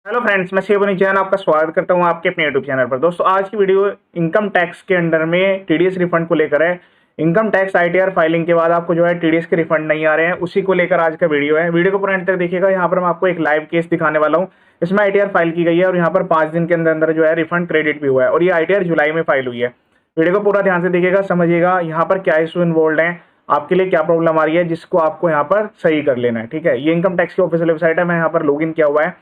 Hello friends, मैं शिवनी जैन आपका स्वागत करता हूं आपके अपने यूट्यूब चैनल पर। दोस्तों, आज की वीडियो इनकम टैक्स के अंडर में टीडीएस रिफंड को लेकर है। इनकम टैक्स आईटीआर फाइलिंग के बाद आपको जो है टीडीएस के रिफंड नहीं आ रहे हैं, उसी को लेकर आज का वीडियो है। वीडियो को पूरा अंत तक देखिएगा। यहाँ पर मैं आपको एक लाइव केस दिखाने वाला हूँ। इसमें आईटीआर फाइल की गई है और यहाँ पर 5 दिन के अंदर अंदर जो है रिफंड क्रेडिट भी हुआ है और ये आईटीआर जुलाई में फाइल हुई है। वीडियो को पूरा ध्यान से देखिएगा, समझिएगा यहाँ पर क्या इशू इन्वॉल्व है, आपके लिए क्या प्रॉब्लम आ रही है, जिसको आपको यहाँ पर सही कर लेना है। ठीक है, ये इनकम टैक्स की ऑफिशियल वेबसाइट है। मैं यहाँ पर लॉगिन किया हुआ है।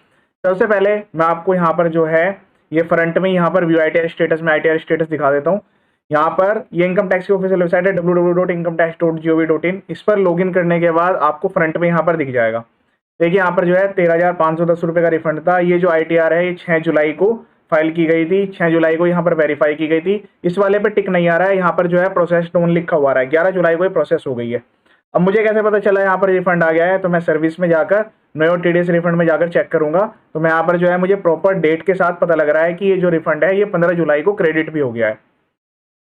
सबसे पहले मैं आपको यहाँ पर जो है ये फ्रंट में यहाँ पर व्यू आईटीआर स्टेटस में आईटीआर स्टेटस दिखा देता हूँ। यहाँ पर ये इनकम टैक्स की ऑफिशियल वेबसाइट है www.incometax.gov.in। इस पर लॉगिन करने के बाद आपको फ्रंट में यहाँ पर दिख जाएगा। देखिए यहाँ पर जो है 13,510 रुपये का रिफंड था। ये जो आईटीआर है ये 6 जुलाई को फाइल की गई थी, 6 जुलाई को यहाँ पर वेरीफाई की गई थी। इस वाले पे टिक नहीं आ रहा है, यहाँ पर जो है प्रोसेस ऑन लिखा हुआ है। 11 जुलाई को ये प्रोसेस हो गई है। अब मुझे कैसे पता चला यहाँ पर रिफंड आ गया है, तो मैं सर्विस में जाकर नयो टीडीएस रिफंड में जाकर चेक करूंगा। तो मैं यहाँ पर जो है मुझे प्रॉपर डेट के साथ पता लग रहा है कि ये जो रिफंड है ये 15 जुलाई को क्रेडिट भी हो गया है।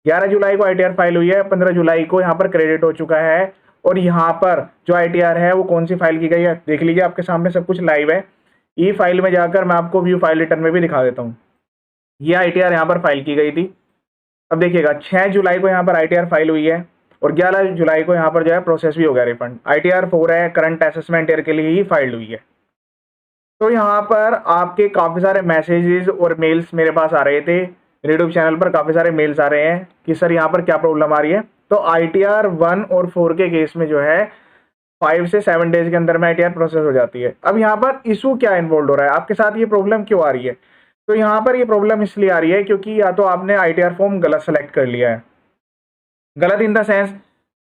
11 जुलाई को आईटीआर फाइल हुई है, 15 जुलाई को यहाँ पर क्रेडिट हो चुका है। और यहाँ पर जो आईटीआर है वो कौन सी फाइल की गई है देख लीजिए, आपके सामने सब कुछ लाइव है। ई फाइल में जाकर मैं आपको व्यू फाइल रिटर्न में भी दिखा देता हूँ। ये आईटीआर यहाँ पर फाइल की गई थी। अब देखिएगा 6 जुलाई को यहाँ पर आईटीआर फाइल हुई है और 11 जुलाई को यहाँ पर जो है प्रोसेस भी हो गया रिफंड। आईटीआर 4 है, करंट असेसमेंट ईयर के लिए ही फाइल हुई है। तो यहाँ पर आपके काफ़ी सारे मैसेजेस और मेल्स मेरे पास आ रहे थे। यूट्यूब चैनल पर काफ़ी सारे मेल्स आ रहे हैं कि सर यहाँ पर क्या प्रॉब्लम आ रही है। तो आईटीआर 1 और 4 के केस में जो है 5 से 7 डेज के अंदर में आईटीआर प्रोसेस हो जाती है। अब यहाँ पर इशू क्या इन्वॉल्व हो रहा है, आपके साथ ये प्रॉब्लम क्यों आ रही है? तो यहाँ पर ये प्रॉब्लम इसलिए आ रही है क्योंकि या तो आपने आईटीआर फॉर्म गलत सेलेक्ट कर लिया है। गलत इन द सेंस,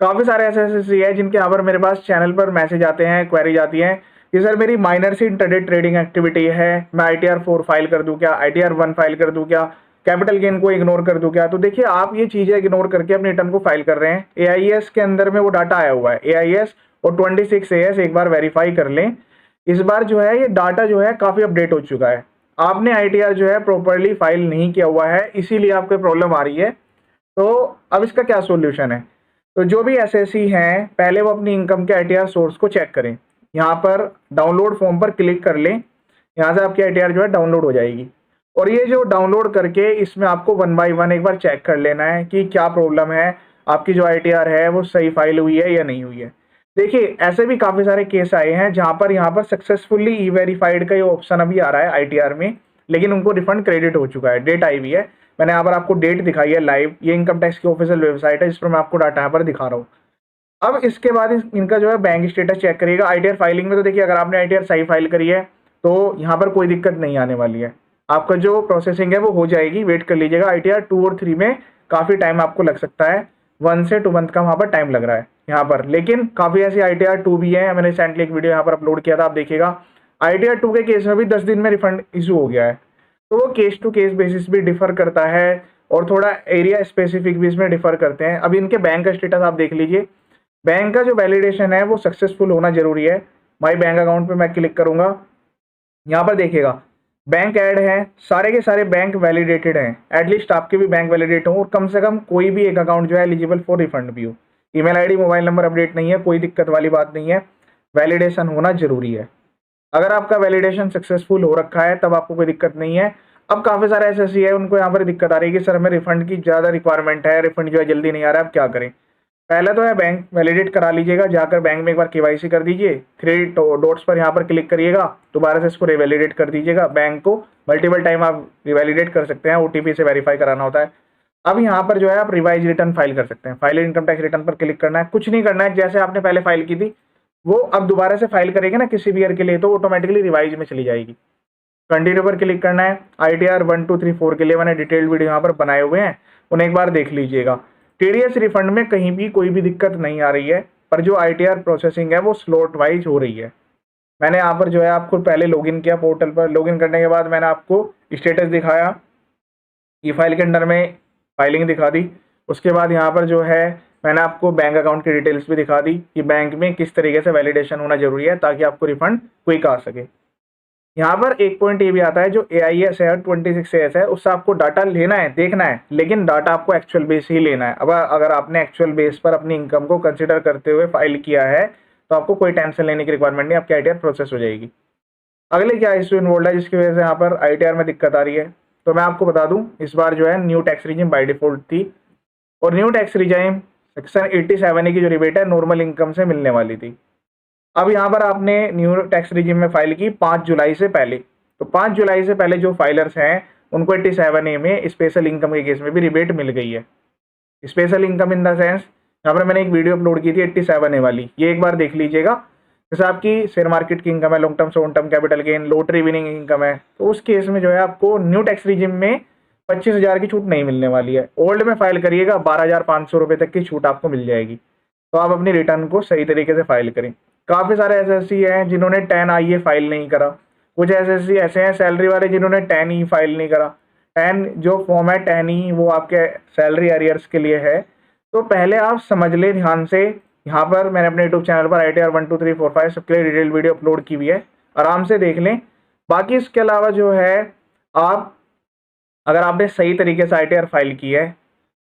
काफ़ी सारे ऐसे है जिनके यहाँ पर मेरे पास चैनल पर मैसेज आते हैं, क्वेरीज आती हैं कि सर मेरी माइनर सी इंटरडे ट्रेडिंग एक्टिविटी है, मैं आईटीआर 4 फाइल कर दूं क्या, आईटीआर 1 फाइल कर दूं क्या, कैपिटल गेन को इग्नोर कर दूं क्या। तो देखिए, आप ये चीज़ें इग्नोर करके अपने रिटर्न को फाइल कर रहे हैं। एआईएस के अंदर में वो डाटा आया हुआ है, एआईएस और 26 एएस एक बार वेरीफाई कर लें। इस बार जो है ये डाटा जो है काफ़ी अपडेट हो चुका है। आपने आईटीआर जो है प्रॉपरली फाइल नहीं किया हुआ है, इसीलिए आपको प्रॉब्लम आ रही है। तो अब इसका क्या सॉल्यूशन है? तो जो भी एसएससी हैं पहले वो अपनी इनकम के आईटीआर सोर्स को चेक करें। यहाँ पर डाउनलोड फॉर्म पर क्लिक कर लें, यहाँ से आपकी आईटीआर जो है डाउनलोड हो जाएगी। और ये जो डाउनलोड करके इसमें आपको 1 बाय 1 एक बार चेक कर लेना है कि क्या प्रॉब्लम है, आपकी जो आईटीआर है वो सही फाइल हुई है या नहीं हुई है। देखिए, ऐसे भी काफ़ी सारे केस आए हैं जहाँ पर यहाँ पर सक्सेसफुली ई वेरीफाइड का ये ऑप्शन अभी आ रहा है आईटीआर में, लेकिन उनको रिफंड क्रेडिट हो चुका है, डेट आई हुई है। मैंने यहाँ पर आपको डेट दिखाई है लाइव। ये इनकम टैक्स की ऑफिशियल वेबसाइट है जिस पर मैं आपको डाटा यहाँ पर दिखा रहा हूँ। अब इसके बाद इनका जो है बैंक स्टेटस चेक करिएगा। आईटीआर फाइलिंग में तो देखिए, अगर आपने आईटीआर सही फाइल करी है तो यहाँ पर कोई दिक्कत नहीं आने वाली है। आपका जो प्रोसेसिंग है वो हो जाएगी, वेट कर लीजिएगा। आईटीआर 2 और 3 में काफ़ी टाइम आपको लग सकता है, 1 से 2 मंथ का वहाँ पर टाइम लग रहा है यहाँ पर। लेकिन काफ़ी ऐसी आईटीआर 2 भी है, मैंने रिसेंटली एक वीडियो यहाँ पर अपलोड किया था, आप देखिएगा। आईटीआर 2 के केस में भी 10 दिन में रिफंड इशू हो गया है। तो वो केस टू केस बेसिस भी डिफर करता है और थोड़ा एरिया स्पेसिफिक भी इसमें डिफर करते हैं। अभी इनके बैंक का स्टेटस आप देख लीजिए। बैंक का जो वैलिडेशन है वो सक्सेसफुल होना जरूरी है। माई बैंक अकाउंट पे मैं क्लिक करूंगा, यहाँ पर देखिएगा बैंक ऐड है, सारे के सारे बैंक वैलिडेटेड हैं। एटलीस्ट आपके भी बैंक वैलिडेट हो और कम से कम कोई भी एक अकाउंट जो है एलिजिबल फॉर रिफंड भी हो। Email ID mobile number update नहीं है, कोई दिक्कत वाली बात नहीं है, वैलिडेशन होना जरूरी है। अगर आपका वैलिडेशन सक्सेसफुल हो रखा है तब आपको कोई दिक्कत नहीं है। अब काफ़ी सारे एसएससी है, उनको यहाँ पर दिक्कत आ रही है कि सर हमें रिफंड की ज़्यादा रिक्वायरमेंट है, रिफंड जो है जल्दी नहीं आ रहा है, अब क्या करें? पहले तो है बैंक वैलिडेट करा लीजिएगा, जाकर बैंक में एक बार केवाईसी कर दीजिए। 3 डॉट्स पर यहाँ पर क्लिक करिएगा, दोबारा से इसको रिवैलिडेट कर दीजिएगा। बैंक को मल्टीपल टाइम आप रिवैलिडेट कर सकते हैं, ओटीपी से वेरीफाई कराना होता है। अब यहाँ पर जो है आप रिवाइज रिटर्न फाइल कर सकते हैं। फाइल इनकम टैक्स रिटर्न पर क्लिक करना है, कुछ नहीं करना है। जैसे आपने पहले फाइल की थी वो अब दोबारा से फाइल करेंगे ना किसी भी ईयर के लिए, तो ऑटोमेटिकली रिवाइज में चली जाएगी। कंटिन्यू पर क्लिक करना है। आईटीआर 1, 2, 3, 4 के लिए मैंने डिटेल्ड वीडियो यहाँ पर बनाए हुए हैं, उन्हें एक बार देख लीजिएगा। टीडीएस रिफंड में कहीं भी कोई भी दिक्कत नहीं आ रही है, पर जो आईटीआर प्रोसेसिंग है वो स्लॉट वाइज हो रही है। मैंने यहाँ पर जो है आपको पहले लॉगिन किया पोर्टल पर, लॉगिन करने के बाद मैंने आपको स्टेटस दिखाया, ई फाइल के अंदर में फाइलिंग दिखा दी। उसके बाद यहाँ पर जो है मैंने आपको बैंक अकाउंट की डिटेल्स भी दिखा दी कि बैंक में किस तरीके से वैलिडेशन होना जरूरी है ताकि आपको रिफंड क्विक आ सके। यहाँ पर एक पॉइंट ये भी आता है, जो एआईएस है 26 एएस है, उससे आपको डाटा लेना है, देखना है, लेकिन डाटा आपको एक्चुअल बेस ही लेना है। अब अगर आपने एक्चुअल बेस पर अपनी इनकम को कंसिडर करते हुए फाइल किया है तो आपको कोई टेंशन लेने की रिक्वायरमेंट नहीं, आपकी आईटीआर प्रोसेस हो जाएगी। अगले क्या इशू इन्वॉल्व है जिसकी वजह से यहाँ पर ITR में दिक्कत आ रही है, तो मैं आपको बता दूं इस बार जो है new tax regime by default थी, और new tax regime section 87A की जो रिबेट है नॉर्मल इनकम से मिलने वाली थी। अब यहाँ पर आपने न्यू टैक्स रिजिम में फाइल की 5 जुलाई से पहले, तो 5 जुलाई से पहले जो फाइलर्स हैं उनको 87A में स्पेशल इनकम के केस में भी रिबेट मिल गई है। Special income in the sense, यहाँ पर मैंने एक वीडियो अपलोड की थी 87A वाली, ये एक बार देख लीजिएगा। जैसे आपकी शेयर मार्केट की इनकम है, long term short term capital gain, lottery winning income है, तो उस केस में जो है आपको न्यू टैक्स रिजिम में 25,000 की छूट नहीं मिलने वाली है। ओल्ड में फाइल करिएगा 12,500 रुपये तक की छूट आपको मिल जाएगी। तो आप अपनी रिटर्न को सही तरीके से फाइल करें। काफ़ी सारे SSC हैं जिन्होंने 10IA फाइल नहीं करा, कुछ SSC ऐसे हैं सैलरी वाले जिन्होंने 10E फाइल नहीं करा। 10 जो फॉर्म है 10E वो आपके सैलरी अरियर्स के लिए है। तो पहले आप समझ लें ध्यान से, यहाँ पर मैंने अपने यूट्यूब चैनल पर ITR 1 2 3 4 5 सबके लिए डिटेल वीडियो अपलोड की हुई है, आराम से देख लें। बाकी इसके अलावा जो है आप अगर आपने सही तरीके से ITR फाइल की है,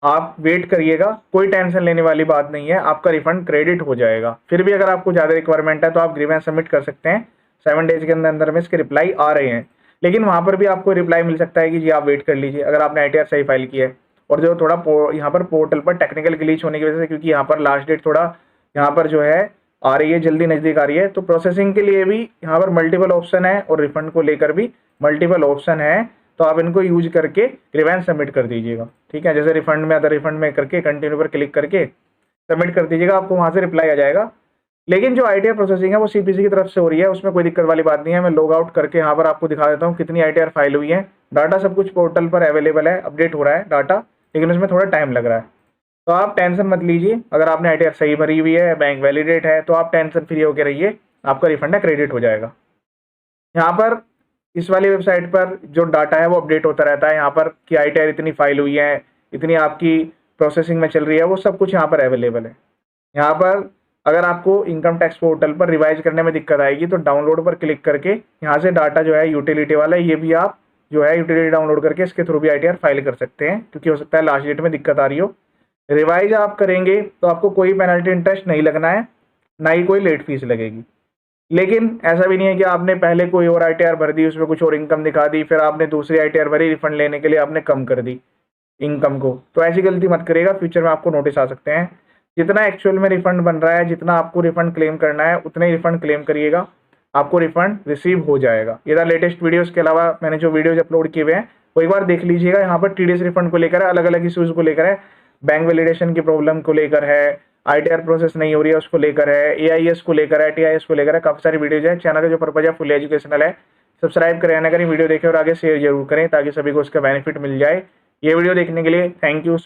आप वेट करिएगा, कोई टेंशन लेने वाली बात नहीं है, आपका रिफंड क्रेडिट हो जाएगा। फिर भी अगर आपको ज़्यादा रिक्वायरमेंट है तो आप ग्रीवेंस सबमिट कर सकते हैं, 7 डेज के अंदर में इसके रिप्लाई आ रहे हैं। लेकिन वहाँ पर भी आपको रिप्लाई मिल सकता है कि जी आप वेट कर लीजिए अगर आपने ITR सही फाइल की है। और जो थोड़ा यहाँ पर पोर्टल पर टेक्निकल ग्लिच होने की वजह से, क्योंकि यहाँ पर लास्ट डेट थोड़ा यहाँ पर जो है आ रही है, जल्दी नज़दीक आ रही है, तो प्रोसेसिंग के लिए भी यहाँ पर मल्टीपल ऑप्शन है और रिफंड को लेकर भी मल्टीपल ऑप्शन है, तो आप इनको यूज करके ग्रीवेंस सबमिट कर दीजिएगा। ठीक है, जैसे रिफंड में अदर रिफंड में करके कंटिन्यू पर क्लिक करके सबमिट कर दीजिएगा, आपको वहाँ से रिप्लाई आ जाएगा। लेकिन जो ITR प्रोसेसिंग है वो CPC की तरफ से हो रही है, उसमें कोई दिक्कत वाली बात नहीं है। मैं लॉग आउट करके यहाँ पर आपको दिखा देता हूँ कितनी ITR फाइल हुई है। डाटा सब कुछ पोर्टल पर अवेलेबल है, अपडेट हो रहा है डाटा, लेकिन उसमें थोड़ा टाइम लग रहा है। तो आप टेंशन मत लीजिए, अगर आपने ITR सही भरी हुई है, बैंक वैलिडेट है, तो आप टेंशन फ्री होकर रहिए, आपका रिफंड है क्रेडिट हो जाएगा। यहाँ पर इस वाली वेबसाइट पर जो डाटा है वो अपडेट होता रहता है, यहाँ पर कि ITR इतनी फाइल हुई है, इतनी आपकी प्रोसेसिंग में चल रही है, वो सब कुछ यहाँ पर अवेलेबल है। यहाँ पर अगर आपको इनकम टैक्स पोर्टल पर रिवाइज करने में दिक्कत आएगी तो डाउनलोड पर क्लिक करके यहाँ से डाटा जो है यूटिलिटी वाला है, ये भी आप जो है यूटिलिटी डाउनलोड करके इसके थ्रू भी ITR फाइल कर सकते हैं, क्योंकि हो सकता है लास्ट डेट में दिक्कत आ रही हो। रिवाइज आप करेंगे तो आपको कोई पेनल्टी इंटरेस्ट नहीं लगना है, ना ही कोई लेट फीस लगेगी। लेकिन ऐसा भी नहीं है कि आपने पहले कोई और ITR भर दी, उसमें कुछ और इनकम दिखा दी, फिर आपने दूसरी ITR भरी, रिफंड लेने के लिए आपने कम कर दी इनकम को, तो ऐसी गलती मत करिएगा, फ्यूचर में आपको नोटिस आ सकते हैं। जितना एक्चुअल में रिफंड बन रहा है, जितना आपको रिफंड क्लेम करना है उतना ही रिफंड क्लेम करिएगा, आपको रिफंड रिसीव हो जाएगा। ये था लेटेस्ट वीडियोस के अलावा मैंने जो वीडियोज अपलोड किए हुए हैं वो एक बार देख लीजिएगा। यहाँ पर TDS रिफंड को लेकर है, अलग अलग इशूज़ को लेकर है, बैंक वैलिडेशन की प्रॉब्लम को लेकर है, ITR प्रोसेस नहीं हो रही है उसको लेकर है, AIS को लेकर है, TIS को लेकर है, काफ़ी सारी वीडियोज है। चैनल का जो पर्पज है फुल एजुकेशनल है, सब्सक्राइब करें ना करें, वीडियो देखें और आगे शेयर जरूर करें ताकि सभी को उसका बेनिफिट मिल जाए। ये वीडियो देखने के लिए थैंक यू।